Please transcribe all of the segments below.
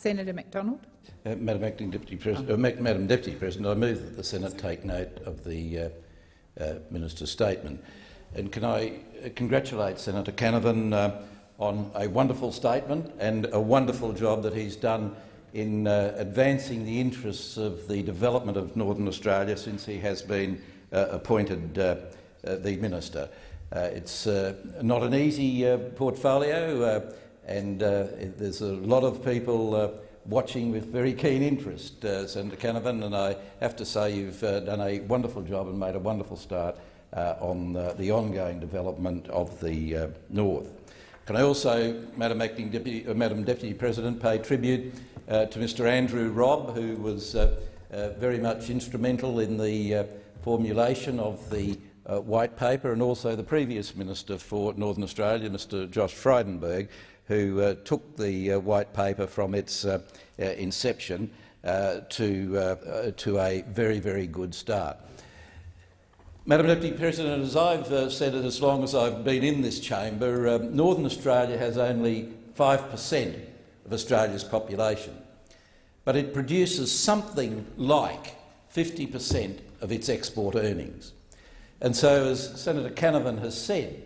Senator Macdonald. Madam Deputy President, I move that the Senate take note of the Minister's statement. And can I congratulate Senator Canavan on a wonderful statement and a wonderful job that he's done in advancing the interests of the development of Northern Australia since he has been appointed the Minister. It's not an easy portfolio, and there's a lot of people watching with very keen interest, Senator Canavan, and I have to say you've done a wonderful job and made a wonderful start on the ongoing development of the North. Can I also, Madam Deputy President, pay tribute to Mr Andrew Robb, who was very much instrumental in the formulation of the White Paper, and also the previous Minister for Northern Australia, Mr Josh Frydenberg, who took the White Paper from its inception to a very, very good start. Madam Deputy President, as I've said it as long as I've been in this chamber, Northern Australia has only 5% of Australia's population, but it produces something like 50% of its export earnings. And so, as Senator Canavan has said,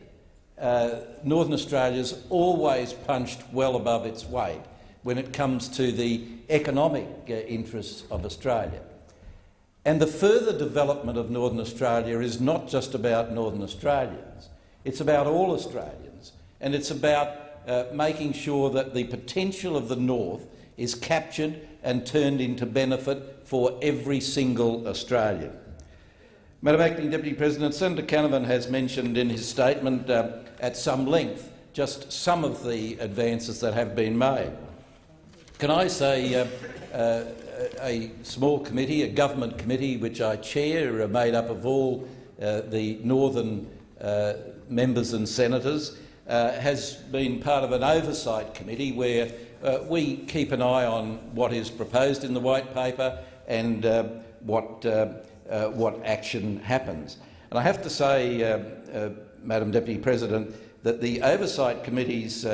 Northern Australia's always punched well above its weight when it comes to the economic interests of Australia. And the further development of Northern Australia is not just about Northern Australians, it's about all Australians, and it's about making sure that the potential of the North is captured and turned into benefit for every single Australian. Madam Acting Deputy President, Senator Canavan has mentioned in his statement at some length just some of the advances that have been made. Can I say a small committee, a government committee which I chair, made up of all the northern members and senators, has been part of an oversight committee where we keep an eye on what is proposed in the White Paper and what action happens. And I have to say, Madam Deputy President, that the Oversight Committee's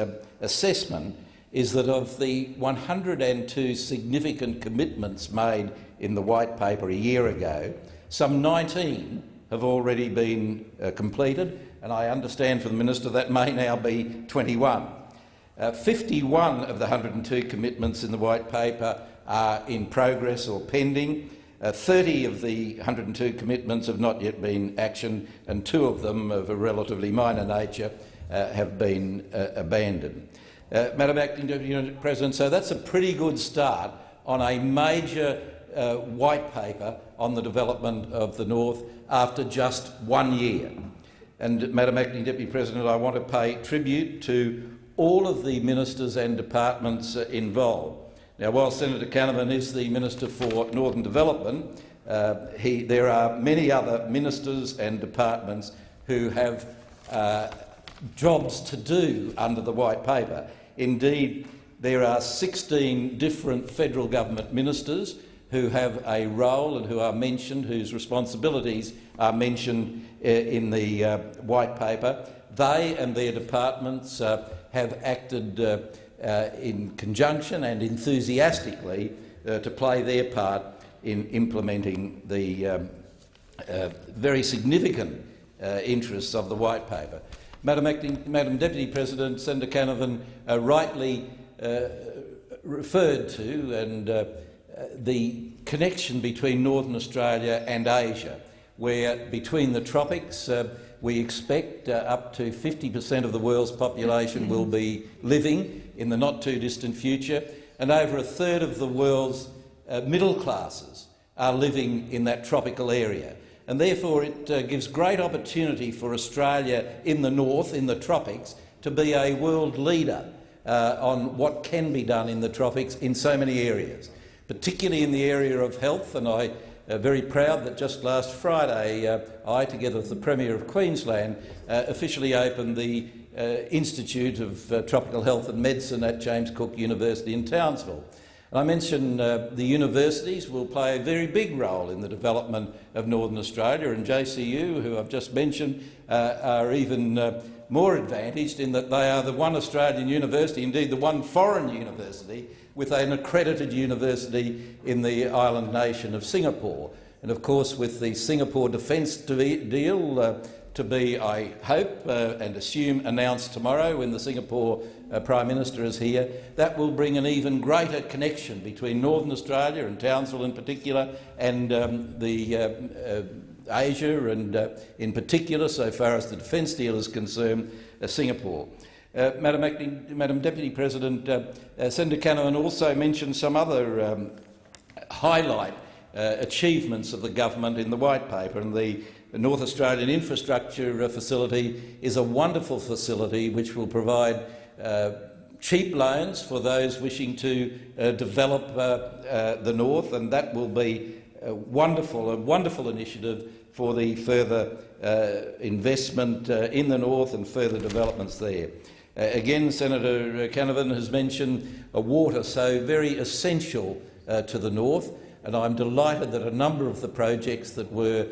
assessment is that of the 102 significant commitments made in the White Paper a year ago, some 19 have already been completed, and I understand from the Minister that may now be 21. 51 of the 102 commitments in the White Paper are in progress or pending. 30 of the 102 commitments have not yet been actioned, and 2 of them, of a relatively minor nature, have been abandoned. Madam Acting Deputy President, so that's a pretty good start on a major White Paper on the development of the North after just 1 year. And, Madam Acting Deputy President, I want to pay tribute to all of the ministers and departments involved. Now, while Senator Canavan is the Minister for Northern Development, there are many other ministers and departments who have jobs to do under the White Paper. Indeed, there are 16 different federal government ministers who have a role and who are mentioned, whose responsibilities are mentioned in the White Paper. They and their departments have acted in conjunction and enthusiastically to play their part in implementing the very significant interests of the White Paper. Madam Deputy President, Senator Canavan rightly referred to and the connection between Northern Australia and Asia, where between the tropics we expect up to 50% of the world's population will be living in the not-too-distant future, and over 1/3 of the world's middle classes are living in that tropical area. And therefore it gives great opportunity for Australia in the north, in the tropics, to be a world leader on what can be done in the tropics in so many areas, particularly in the area of health. And I am very proud that just last Friday I, together with the Premier of Queensland, officially opened the Institute of Tropical Health and Medicine at James Cook University in Townsville. And I mentioned the universities will play a very big role in the development of Northern Australia, and JCU, who I've just mentioned, are even more advantaged in that they are the one Australian university, indeed the one foreign university, with an accredited university in the island nation of Singapore. And of course, with the Singapore defence deal to be, I hope and assume, announced tomorrow when the Singapore Prime Minister is here, that will bring an even greater connection between Northern Australia and Townsville in particular and Asia and in particular, so far as the defence deal is concerned, Singapore. Madam Deputy President, Senator Canavan also mentioned some other highlight achievements of the government in the White Paper, and the North Australian Infrastructure Facility is a wonderful facility which will provide cheap loans for those wishing to develop the North, and that will be a wonderful initiative for the further investment in the North and further developments there. Again, Senator Canavan has mentioned water, so very essential to the North, and I'm delighted that a number of the projects that were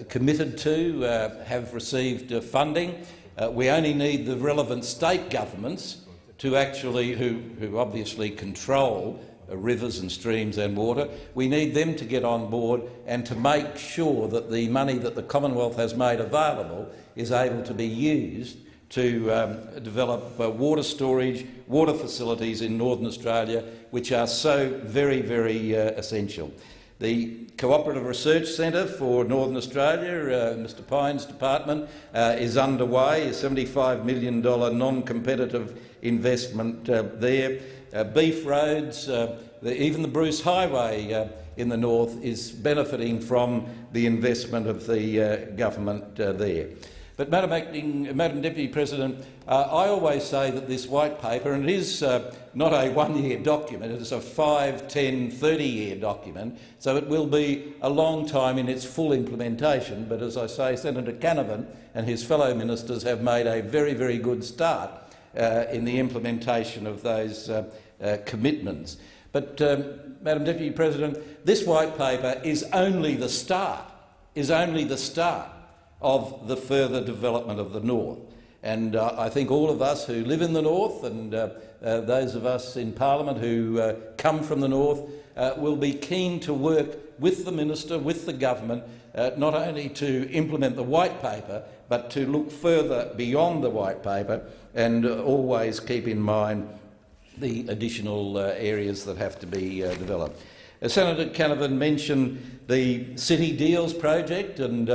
committed to have received funding. We only need the relevant state governments to actually, who obviously control rivers and streams and water, we need them to get on board and to make sure that the money that the Commonwealth has made available is able to be used to develop water storage, water facilities in Northern Australia, which are so very, very essential. The Cooperative Research Centre for Northern Australia, Mr Pyne's department, is underway, a $75 million non-competitive investment there. Beef roads, even the Bruce Highway in the north is benefiting from the investment of the government there. But Madam Deputy President, I always say that this White Paper, and it is not a one-year document, it is a 5, 10, 30-year document, so it will be a long time in its full implementation. But as I say, Senator Canavan and his fellow ministers have made a very, very good start in the implementation of those commitments. But, Madam Deputy President, this White Paper is only the start, of the further development of the North. And I think all of us who live in the North and those of us in Parliament who come from the North will be keen to work with the Minister, with the government, not only to implement the White Paper, but to look further beyond the White Paper and always keep in mind the additional areas that have to be developed. Senator Canavan mentioned the City Deals project, and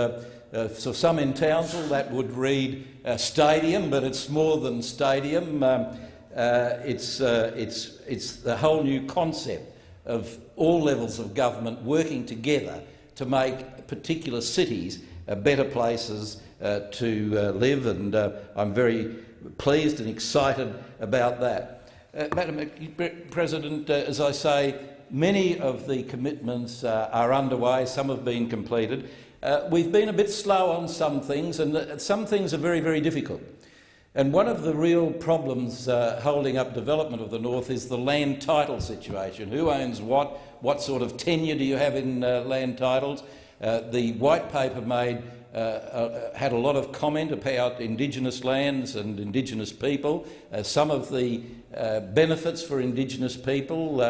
so some in Townsville that would read stadium, but it's more than stadium. It's the whole new concept of all levels of government working together to make particular cities better places to live, and I'm very pleased and excited about that. Madam President, as I say, many of the commitments are underway, some have been completed. We've been a bit slow on some things, and some things are very, very difficult. And one of the real problems holding up development of the North is the land title situation. Who owns what? What sort of tenure do you have in land titles? The White Paper had a lot of comment about Indigenous lands and Indigenous people. Some of the benefits for Indigenous people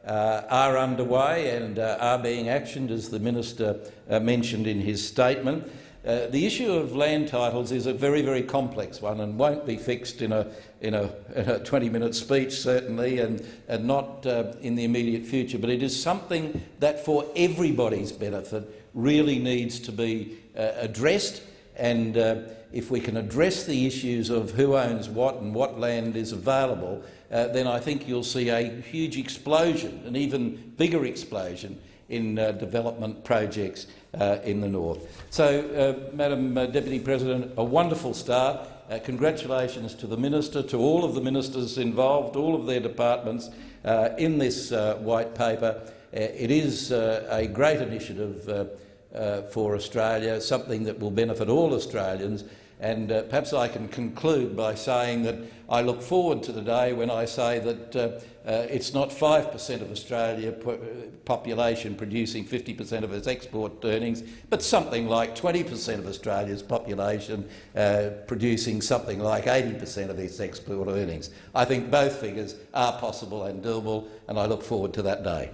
are underway and are being actioned, as the Minister mentioned in his statement. The issue of land titles is a very, very complex one and won't be fixed in a 20-minute speech, certainly, and not in the immediate future. But it is something that, for everybody's benefit, really needs to be addressed. And if we can address the issues of who owns what and what land is available, then I think you'll see a huge explosion, an even bigger explosion in development projects in the North. So, Madam Deputy President, a wonderful start. Congratulations to the Minister, to all of the ministers involved, all of their departments in this White Paper. It is a great initiative for Australia, something that will benefit all Australians. And perhaps I can conclude by saying that I look forward to the day when I say that it's not 5% of Australia population producing 50% of its export earnings, but something like 20% of Australia's population producing something like 80% of its export earnings. I think both figures are possible and doable, and I look forward to that day.